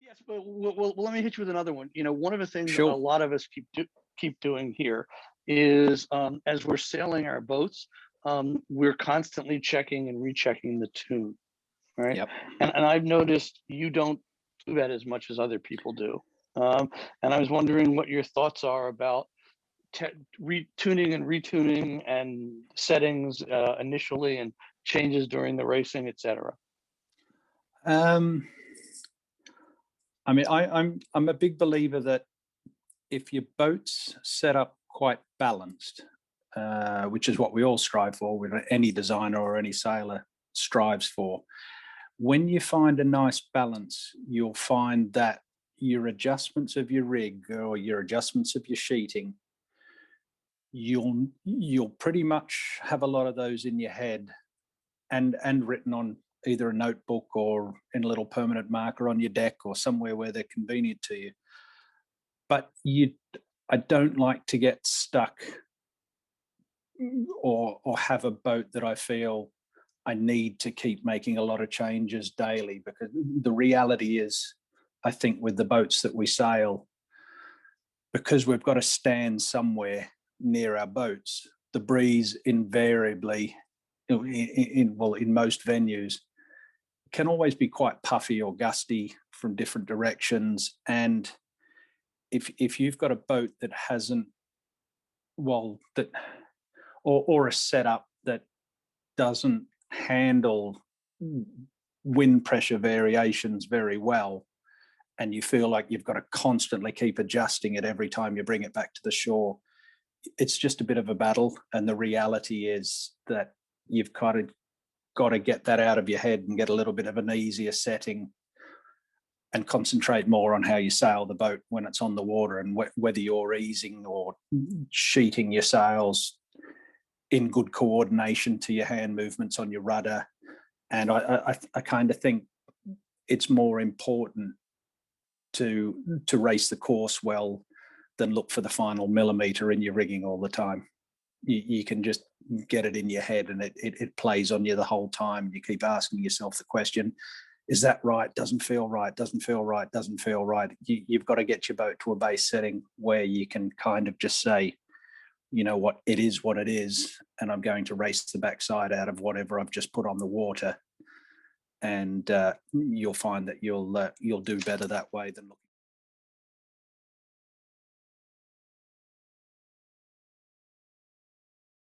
Yes, but let me hit you with another one. One of the things a Sure. lot of us keep doing here is, as we're sailing our boats, we're constantly checking and rechecking the tune, right? Yep. And I've noticed you don't do that as much as other people do. And I was wondering what your thoughts are about retuning and retuning and settings initially, and changes during the racing, etc. I mean, I'm a big believer that if your boat's set up quite balanced, which is what we all strive for, with any designer or any sailor strives for, when you find a nice balance, you'll find that your adjustments of your rig or your adjustments of your sheeting, you'll pretty much have a lot of those in your head and written on either a notebook or in a little permanent marker on your deck or somewhere where they're convenient to you. But I don't like to get stuck or have a boat that I feel I need to keep making a lot of changes daily, because the reality is, I think with the boats that we sail, because we've got to stand somewhere near our boats, the breeze invariably, in most venues, can always be quite puffy or gusty from different directions. And if you've got a boat that hasn't, or a setup that doesn't handle wind pressure variations very well, and you feel like you've got to constantly keep adjusting it every time you bring it back to the shore, it's just a bit of a battle. And the reality is that you've kind of got to get that out of your head and get a little bit of an easier setting and concentrate more on how you sail the boat when it's on the water, and whether you're easing or sheeting your sails in good coordination to your hand movements on your rudder. And I kind of think it's more important to race the course well than look for the final millimeter in your rigging all the time. You can just get it in your head, and it plays on you the whole time. You keep asking yourself the question, is that right? Doesn't feel right, doesn't feel right, doesn't feel right. You've got to get your boat to a base setting where you can kind of just say, you know what, it is what it is, and I'm going to race the backside out of whatever I've just put on the water. And you'll find that you'll do better that way than looking